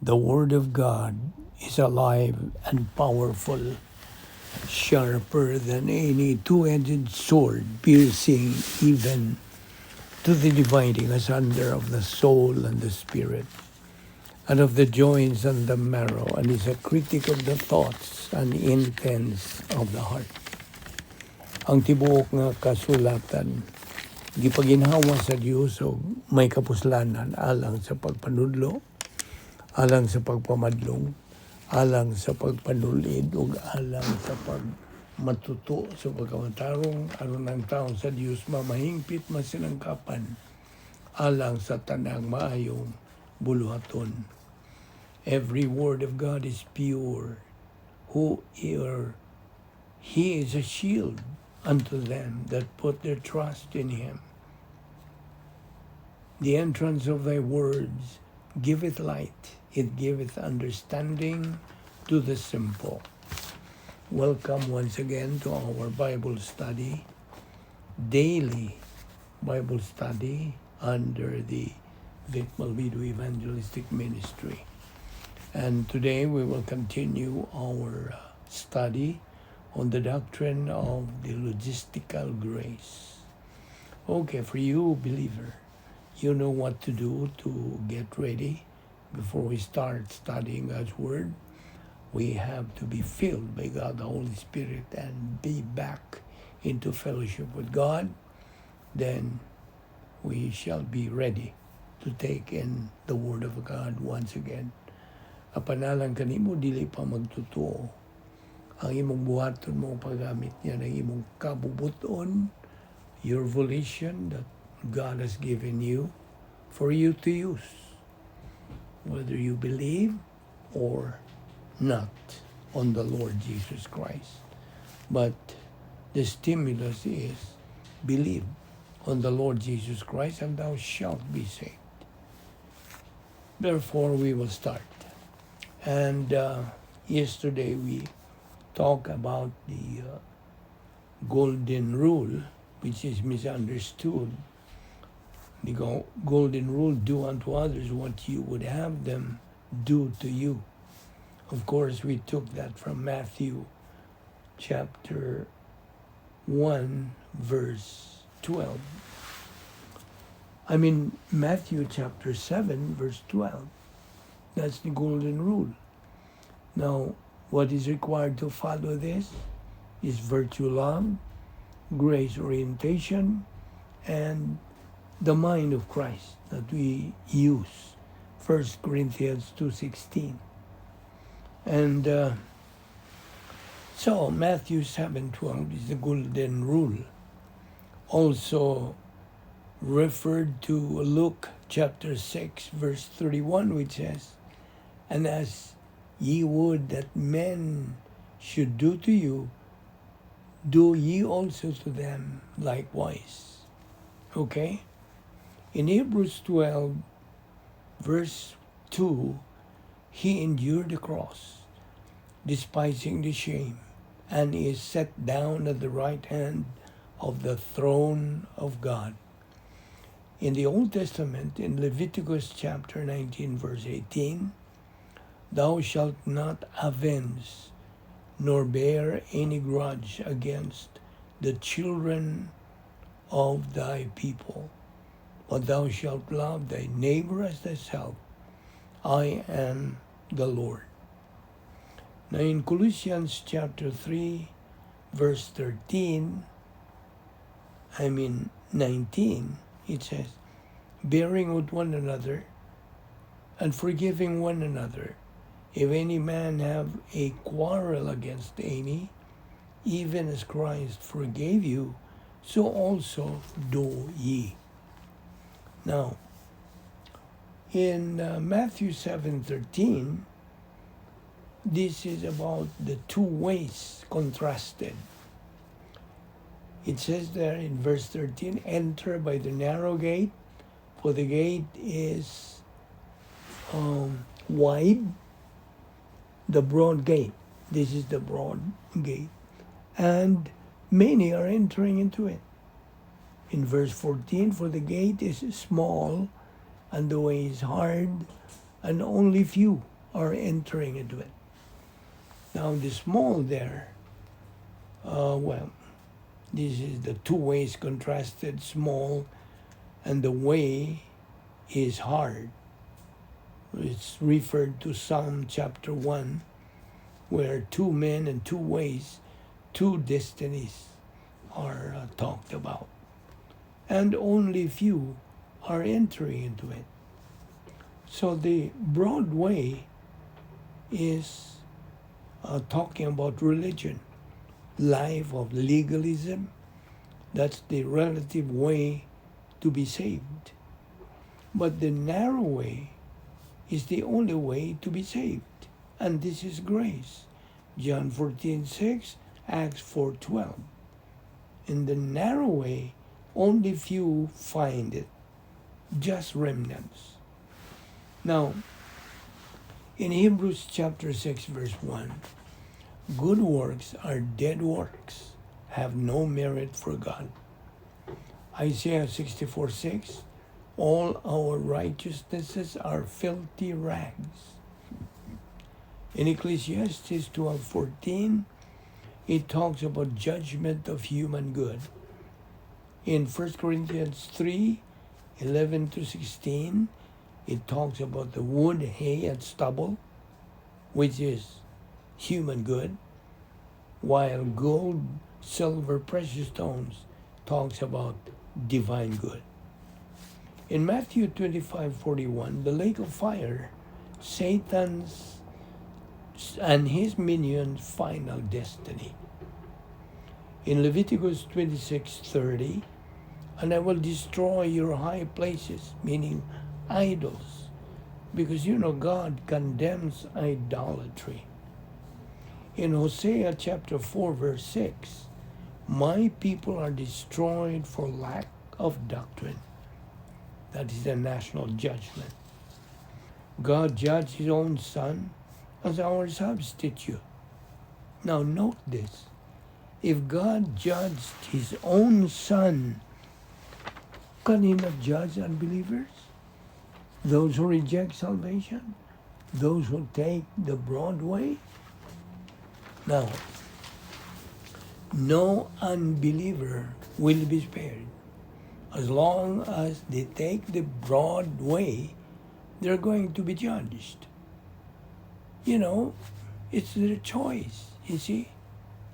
The Word of God is alive and powerful, sharper than any two-edged sword, piercing even to the dividing asunder of the soul and the spirit, and of the joints and the marrow, and is a critic of the thoughts and intents of the heart. Ang tibuok nga kasulatan, gipaginhawa sa Dios o may kapuslanan alang sa pagpanudlo, alang sa pagpamadlong, alang sa pagpanulid, ug alang sa pagmatuto sa pagkamatarong aron ang taong sa Dios mamahingpit masinangkapan, alang sa tanang maayong buluhaton. Every word of God is pure. He is a shield unto them that put their trust in him. The entrance of thy words giveth light, it giveth understanding to the simple. Welcome once again to our Bible study, daily Bible study under the Balbido Evangelistic Ministry. And today we will continue our study on the doctrine of the logistical grace. Okay, for you, believer, you know what to do to get ready before we start studying God's Word. We have to be filled by God, the Holy Spirit, and be back into fellowship with God. Then we shall be ready to take in the Word of God once again. Apanalang kanimo dili pa magtutuo. Ang imong buhaton mo paggamit niya ng imong kabubuton, your volition that God has given you for you to use, whether you believe or not on the Lord Jesus Christ. But the stimulus is believe on the Lord Jesus Christ and thou shalt be saved. Therefore, we will start. And yesterday we talked about the golden rule, which is misunderstood. The golden rule, do unto others what you would have them do to you. Of course, we took that from Matthew chapter 1, verse 12. Matthew chapter 7, verse 12. That's the golden rule. Now, what is required to follow this is virtue love, grace orientation, and the mind of Christ that we use. 1 Corinthians 2:16. And so Matthew 7:12 is the golden rule. Also referred to Luke chapter 6, verse 31, which says, and as ye would that men should do to you, do ye also to them likewise. Okay? In Hebrews 12, verse 2, he endured the cross, despising the shame, and is set down at the right hand of the throne of God. In the Old Testament, in Leviticus chapter 19, verse 18, thou shalt not avenge, nor bear any grudge against the children of thy people, but thou shalt love thy neighbor as thyself. I am the Lord. Now in Colossians chapter 3, verse 19, it says, bearing with one another and forgiving one another, if any man have a quarrel against any, even as Christ forgave you, so also do ye. Now, in Matthew 7:13, this is about the two ways contrasted. It says there in verse 13, enter by the narrow gate, for the gate is wide, the broad gate. This is the broad gate. And many are entering into it. In verse 14, for the gate is small, and the way is hard, and only few are entering into it. Now the small there, this is the two ways contrasted, small, and the way is hard. It's referred to Psalm chapter 1, where two men and two ways, two destinies are talked about. And only few are entering into it. So the broad way is talking about religion, life of legalism. That's the relative way to be saved. But the narrow way is the only way to be saved. And this is grace. John 14:6, Acts 4:12. In the narrow way, only few find it, just remnants. Now, in Hebrews chapter 6, verse 1, good works are dead works, have no merit for God. Isaiah 64:6, all our righteousnesses are filthy rags. In Ecclesiastes 12:14, it talks about judgment of human good. In 1 Corinthians 3:11-16, it talks about the wood, hay, and stubble, which is human good, while gold, silver, precious stones talks about divine good. In Matthew 25:41, the lake of fire, Satan's and his minions' final destiny. In Leviticus 26:30, and I will destroy your high places, meaning idols, because God condemns idolatry. In Hosea chapter 4, verse 6, my people are destroyed for lack of doctrine. That is a national judgment. God judged his own son as our substitute. Now note this. If God judged his own son, can he not judge unbelievers? Those who reject salvation? Those who take the broad way? Now, no unbeliever will be spared. As long as they take the broad way, they're going to be judged. It's their choice, you see.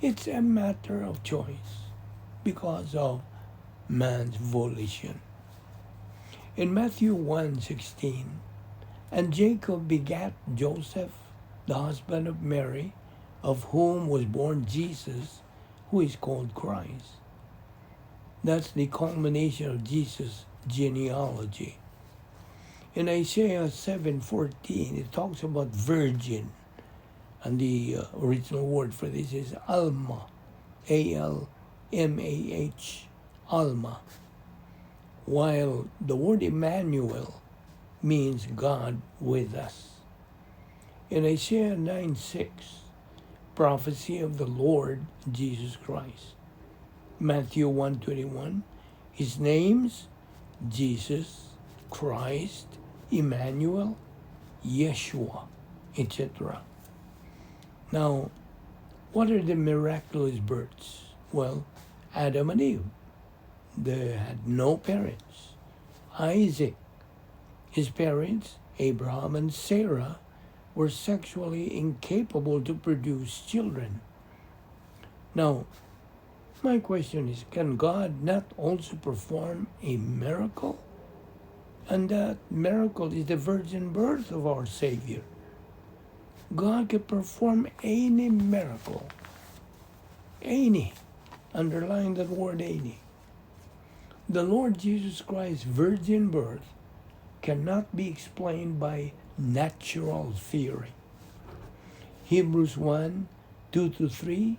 It's a matter of choice because of man's volition. In Matthew 1:16, and Jacob begat Joseph, the husband of Mary, of whom was born Jesus, who is called Christ. That's the culmination of Jesus' genealogy. In Isaiah 7:14, it talks about virgin, and the original word for this is Alma, A-L-M-A-H, Alma, while the word Emmanuel means God with us. In Isaiah 9:6, prophecy of the Lord Jesus Christ. Matthew 1:21, his names, Jesus, Christ, Emmanuel, Yeshua, etc. Now, what are the miraculous births? Well, Adam and Eve. They had no parents. Isaac, his parents, Abraham and Sarah, were sexually incapable to produce children. Now, my question is, can God not also perform a miracle? And that miracle is the virgin birth of our Savior. God can perform any miracle. Any. Underline that word, any. The Lord Jesus Christ's virgin birth cannot be explained by natural theory. Hebrews 1:2-3,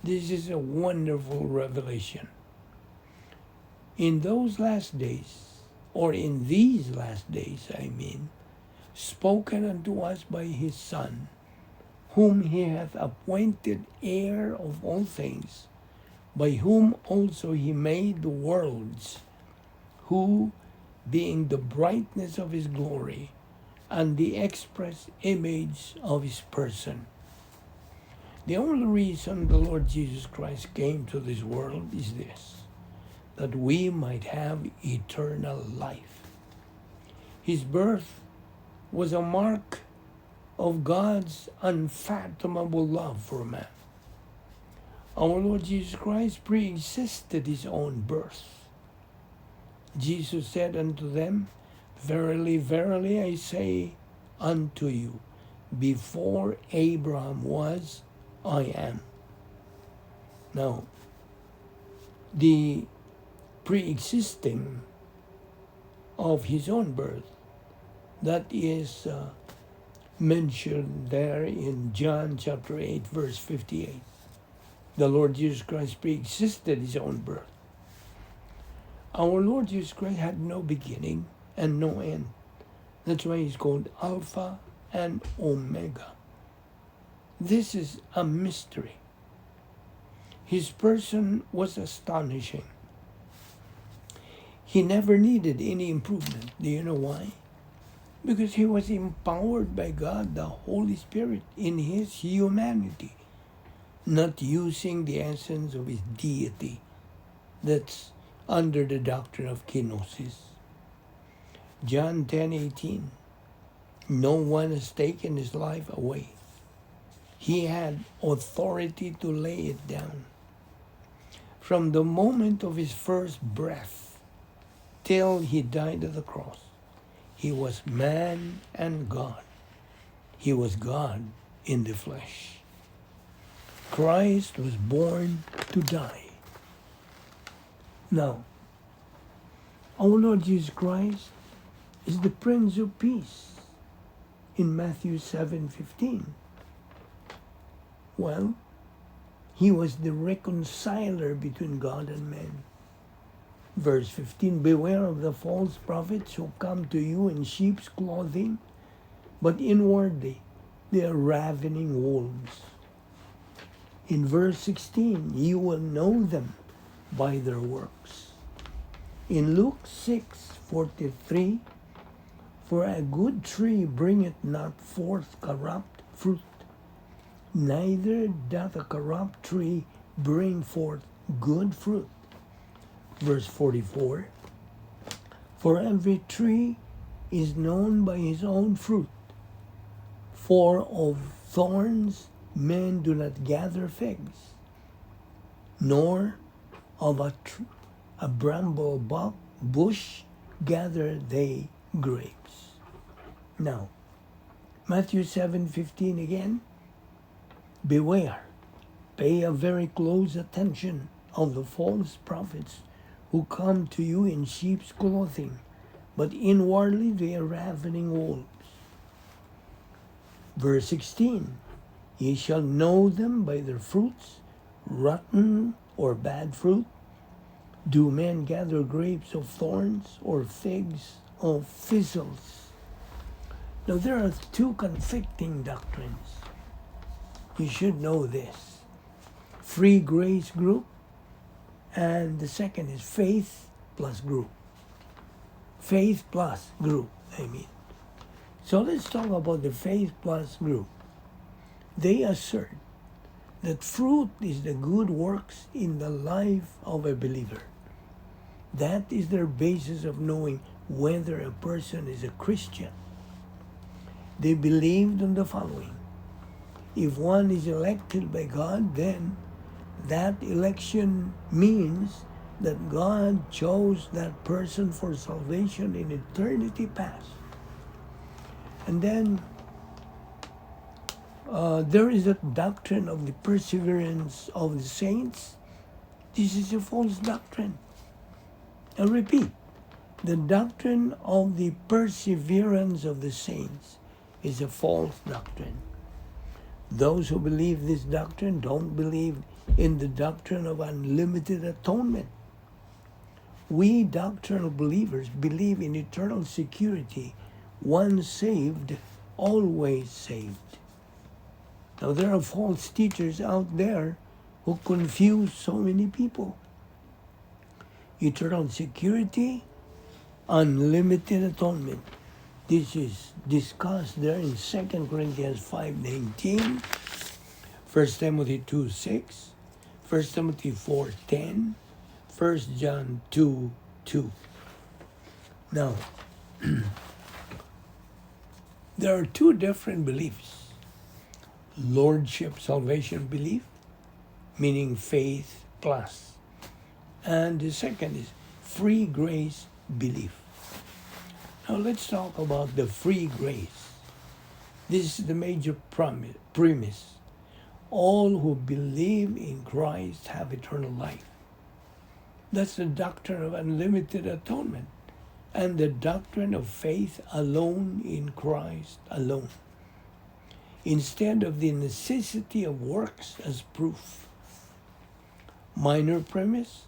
this is a wonderful revelation. In those last days, or in these last days, spoken unto us by his Son, whom he hath appointed heir of all things, by whom also he made the worlds, who, being the brightness of his glory, and the express image of his person. The only reason the Lord Jesus Christ came to this world is this, that we might have eternal life. His birth was a mark of God's unfathomable love for man. Our Lord Jesus Christ pre-existed his own birth. Jesus said unto them, Verily, verily, I say unto you, before Abraham was, I am. Now, the pre-existing of his own birth, that is mentioned there in John chapter 8, verse 58. The Lord Jesus Christ pre-existed his own birth. Our Lord Jesus Christ had no beginning and no end. That's why he's called Alpha and Omega. This is a mystery. His person was astonishing. He never needed any improvement. Do you know why? Because he was empowered by God, the Holy Spirit, in his humanity, not using the essence of his deity that's under the doctrine of kenosis. John 10:18, no one has taken his life away. He had authority to lay it down. From the moment of his first breath till he died at the cross, he was man and God. He was God in the flesh. Christ was born to die. Now, our Lord Jesus Christ is the Prince of Peace in Matthew 7:15. Well, he was the reconciler between God and man. Verse 15, beware of the false prophets who come to you in sheep's clothing, but inwardly they are ravening wolves. In verse 16, you will know them by their works. In Luke 6:43, for a good tree bringeth not forth corrupt fruit, neither doth a corrupt tree bring forth good fruit. Verse 44, for every tree is known by his own fruit. For of thorns men do not gather figs, nor of a bramble bush gather they grapes. Now, Matthew 7:15 again, beware, pay a very close attention of the false prophets who come to you in sheep's clothing, but inwardly they are ravening wolves. Verse 16, ye shall know them by their fruits, rotten or bad fruit. Do men gather grapes of thorns or figs of thistles? Now there are two conflicting doctrines. You should know this. Free grace group, and the second is faith plus group. Faith plus group, I mean. So let's talk about the faith plus group. They assert that fruit is the good works in the life of a believer. That is their basis of knowing whether a person is a Christian. They believed in the following. If one is elected by God, then that election means that God chose that person for salvation in eternity past. And then there is a doctrine of the perseverance of the saints. This is a false doctrine. I repeat, the doctrine of the perseverance of the saints is a false doctrine. Those who believe this doctrine don't believe in the doctrine of unlimited atonement. We doctrinal believers believe in eternal security, once saved, always saved. Now there are false teachers out there who confuse so many people. Eternal security, unlimited atonement. This is discussed there in 2 Corinthians 5:19, 1 Timothy 2:6, 1 Timothy 4:10, 1 John 2:2. Now, there are two different beliefs. Lordship salvation belief, meaning faith plus. And the second is free grace belief. Now let's talk about the free grace. This is the major premise. All who believe in Christ have eternal life. That's the doctrine of unlimited atonement and the doctrine of faith alone in Christ alone, instead of the necessity of works as proof. Minor premise: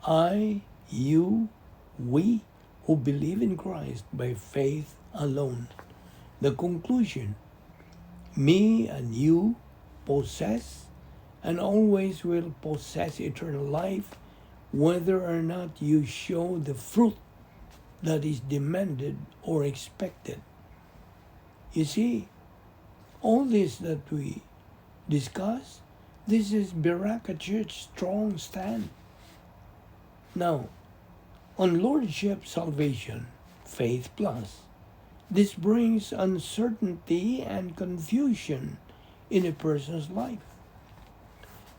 I, you, we who believe in Christ by faith alone. The conclusion: me and you possess and always will possess eternal life, whether or not you show the fruit that is demanded or expected. You see, all this that we discuss, this is Beraka Church strong stand. Now, on Lordship salvation, faith plus, this brings uncertainty and confusion in a person's life.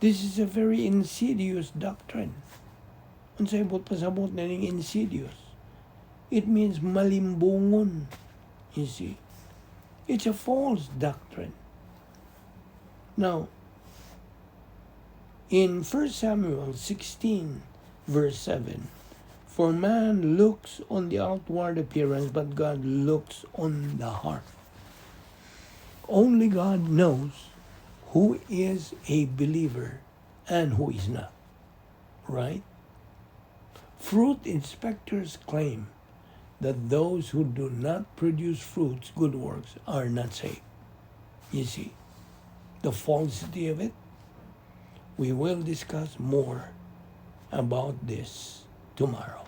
This is a very insidious doctrine. Ang sabot-pasabot na ning insidious. It means malimbungon, you see. It's a false doctrine. Now, in 1 Samuel 16, verse 7, for man looks on the outward appearance, but God looks on the heart. Only God knows who is a believer and who is not, right? Fruit inspectors claim that those who do not produce fruits, good works, are not saved. You see, the falsity of it. We will discuss more about this tomorrow.